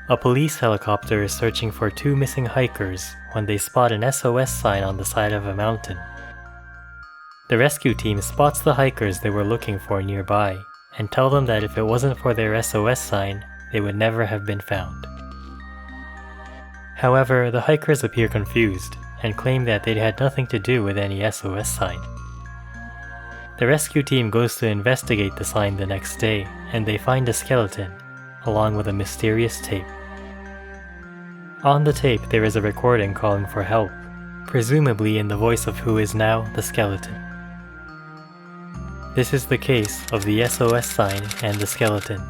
A police helicopter is searching for two missing hikers when they spot an SOS sign on the side of a mountain. The rescue team spots the hikers they were looking for nearby and tell them that if it wasn't for their SOS sign, they would never have been found. However, the hikers appear confused and claim that they'd had nothing to do with any SOS sign. The rescue team goes to investigate the sign the next day, and they find a skeleton, along with a mysterious tape. On the tape there is a recording calling for help, presumably in the voice of who is now the skeleton. This is the case of the SOS sign and the skeleton.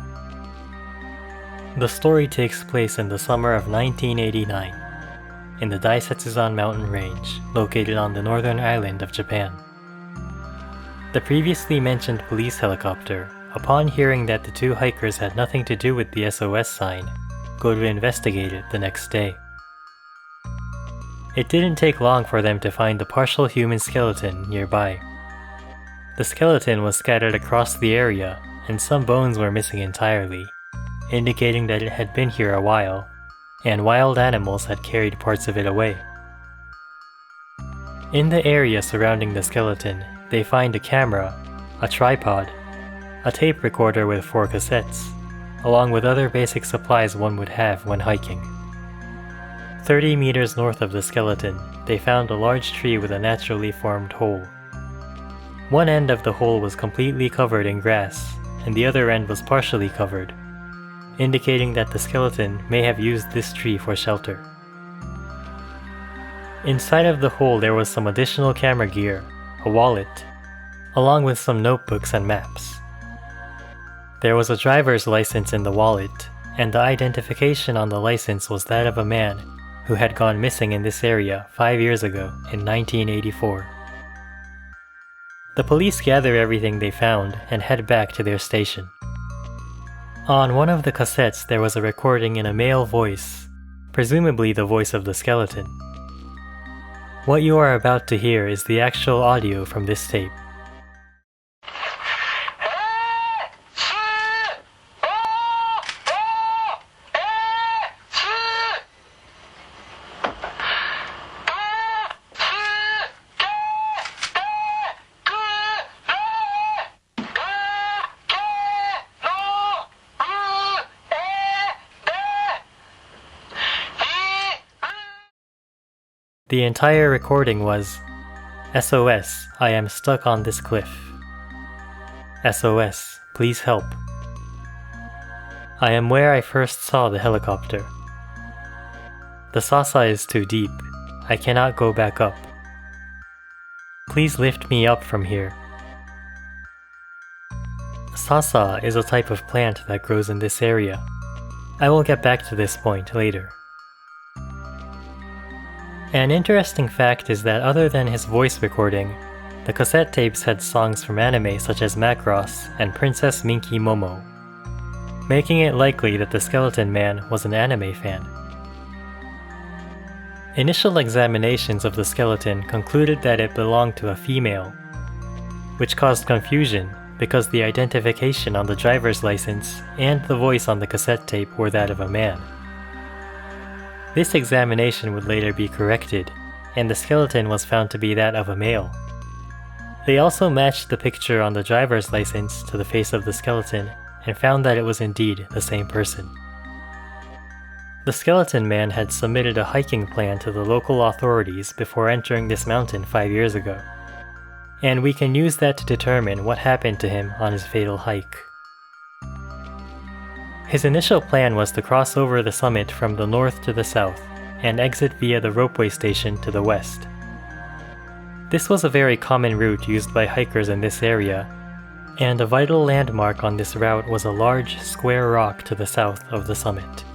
The story takes place in the summer of 1989, in the Daisetsuzan mountain range, located on the northern island of Japan. The previously mentioned police helicopter, upon hearing that the two hikers had nothing to do with the SOS sign, go to investigate it the next day. It didn't take long for them to find the partial human skeleton nearby. The skeleton was scattered across the area, and some bones were missing entirely, indicating that it had been here a while, and wild animals had carried parts of it away. In the area surrounding the skeleton, they find a camera, a tripod, a tape recorder with 4 cassettes, along with other basic supplies one would have when hiking. 30 meters north of the skeleton, they found a large tree with a naturally formed hole. One end of the hole was completely covered in grass, and the other end was partially covered, indicating that the skeleton may have used this tree for shelter. Inside of the hole there was some additional camera gear, a wallet, along with some notebooks and maps. There was a driver's license in the wallet, and the identification on the license was that of a man who had gone missing in this area 5 years ago in 1984. The police gather everything they found and head back to their station. On one of the cassettes there was a recording in a male voice, presumably the voice of the skeleton. What you are about to hear is the actual audio from this tape. The entire recording was, "SOS, I am stuck on this cliff. SOS, please help. I am where I first saw the helicopter. The Sasa is too deep. I cannot go back up. Please lift me up from here." Sasa is a type of plant that grows in this area. I will get back to this point later. An interesting fact is that other than his voice recording, the cassette tapes had songs from anime such as Macross and Princess Minky Momo, making it likely that the Skeleton Man was an anime fan. Initial examinations of the skeleton concluded that it belonged to a female, which caused confusion because the identification on the driver's license and the voice on the cassette tape were that of a man. This examination would later be corrected, and the skeleton was found to be that of a male. They also matched the picture on the driver's license to the face of the skeleton and found that it was indeed the same person. The Skeleton Man had submitted a hiking plan to the local authorities before entering this mountain 5 years ago, and we can use that to determine what happened to him on his fatal hike. His initial plan was to cross over the summit from the north to the south and exit via the ropeway station to the west. This was a very common route used by hikers in this area, and a vital landmark on this route was a large, square rock to the south of the summit.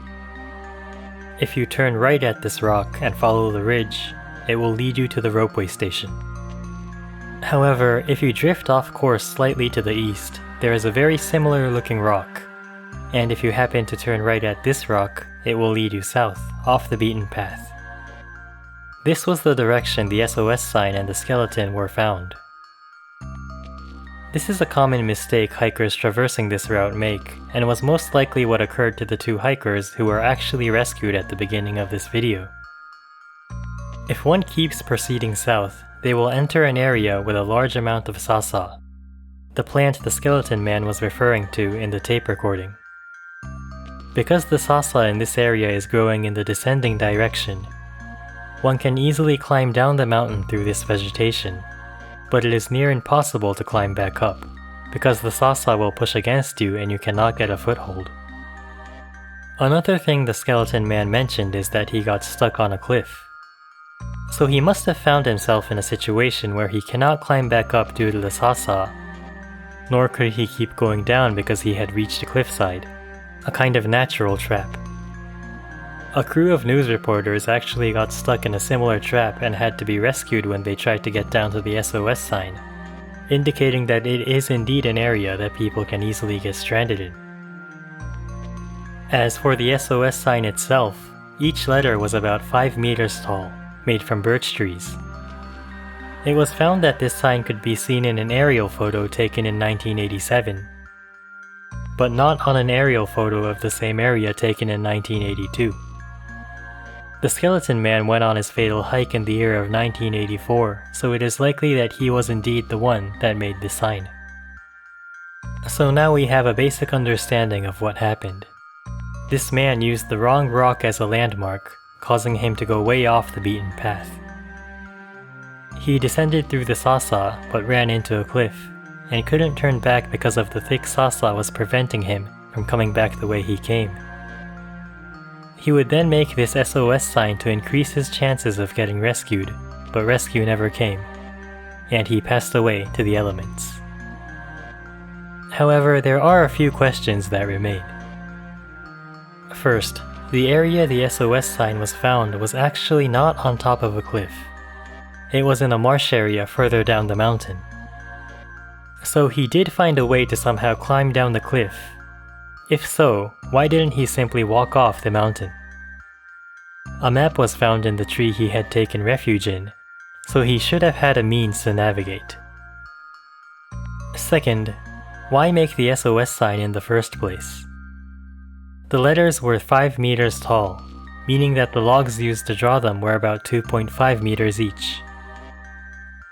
If you turn right at this rock and follow the ridge, it will lead you to the ropeway station. However, if you drift off course slightly to the east, there is a very similar looking rock, and if you happen to turn right at this rock, it will lead you south, off the beaten path. This was the direction the SOS sign and the skeleton were found. This is a common mistake hikers traversing this route make, and was most likely what occurred to the two hikers who were actually rescued at the beginning of this video. If one keeps proceeding south, they will enter an area with a large amount of sasa, the plant the skeleton man was referring to in the tape recording. Because the sasa in this area is growing in the descending direction, one can easily climb down the mountain through this vegetation, but it is near impossible to climb back up, because the sasa will push against you and you cannot get a foothold. Another thing the skeleton man mentioned is that he got stuck on a cliff. So he must have found himself in a situation where he cannot climb back up due to the sasa, nor could he keep going down because he had reached a cliffside, a kind of natural trap. A crew of news reporters actually got stuck in a similar trap and had to be rescued when they tried to get down to the SOS sign, indicating that it is indeed an area that people can easily get stranded in. As for the SOS sign itself, each letter was about 5 meters tall, made from birch trees. It was found that this sign could be seen in an aerial photo taken in 1987, but not on an aerial photo of the same area taken in 1982. The skeleton man went on his fatal hike in the year of 1984, so it is likely that he was indeed the one that made the sign. So now we have a basic understanding of what happened. This man used the wrong rock as a landmark, causing him to go way off the beaten path. He descended through the sasa but ran into a cliff, and couldn't turn back because of the thick sasa was preventing him from coming back the way he came. He would then make this SOS sign to increase his chances of getting rescued, but rescue never came, and he passed away to the elements. However, there are a few questions that remain. First, the area the SOS sign was found was actually not on top of a cliff. It was in a marsh area further down the mountain. So he did find a way to somehow climb down the cliff. If so, why didn't he simply walk off the mountain? A map was found in the tree he had taken refuge in, so he should have had a means to navigate. Second, why make the SOS sign in the first place? The letters were 5 meters tall, meaning that the logs used to draw them were about 2.5 meters each.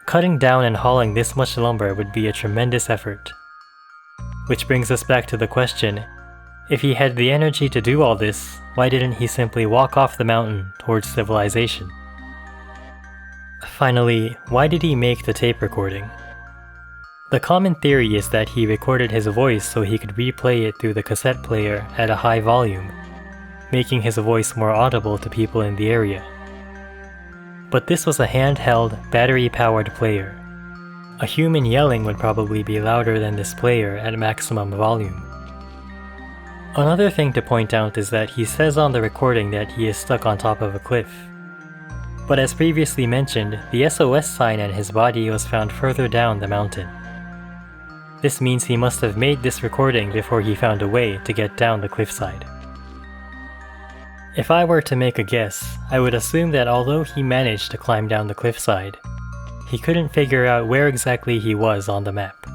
Cutting down and hauling this much lumber would be a tremendous effort. Which brings us back to the question, if he had the energy to do all this, why didn't he simply walk off the mountain towards civilization? Finally, why did he make the tape recording? The common theory is that he recorded his voice so he could replay it through the cassette player at a high volume, making his voice more audible to people in the area. But this was a handheld, battery-powered player. A human yelling would probably be louder than this player at maximum volume. Another thing to point out is that he says on the recording that he is stuck on top of a cliff. But as previously mentioned, the SOS sign and his body was found further down the mountain. This means he must have made this recording before he found a way to get down the cliffside. If I were to make a guess, I would assume that although he managed to climb down the cliffside, he couldn't figure out where exactly he was on the map.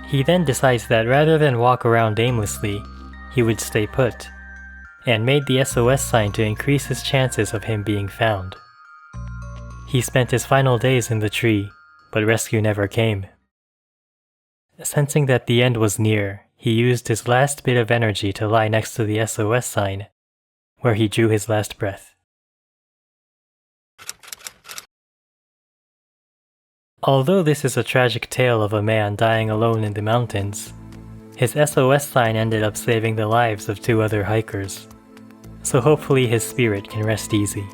He then decides that rather than walk around aimlessly, he would stay put, and made the SOS sign to increase his chances of him being found. He spent his final days in the tree, but rescue never came. Sensing that the end was near, he used his last bit of energy to lie next to the SOS sign, where he drew his last breath. Although this is a tragic tale of a man dying alone in the mountains, his SOS sign ended up saving the lives of 2 other hikers, so hopefully his spirit can rest easy.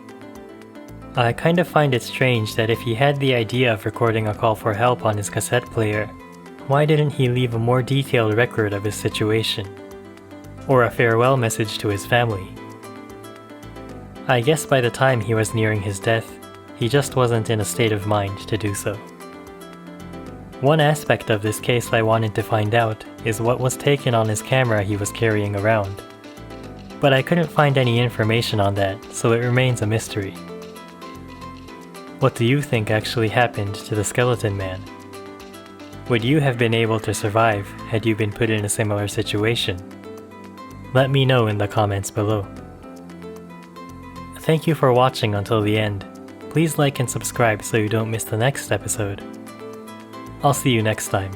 I kind of find it strange that if he had the idea of recording a call for help on his cassette player, why didn't he leave a more detailed record of his situation? Or a farewell message to his family? I guess by the time he was nearing his death, he just wasn't in a state of mind to do so. One aspect of this case I wanted to find out is what was taken on his camera he was carrying around. But I couldn't find any information on that, so it remains a mystery. What do you think actually happened to the skeleton man? Would you have been able to survive had you been put in a similar situation? Let me know in the comments below. Thank you for watching until the end. Please like and subscribe so you don't miss the next episode. I'll see you next time.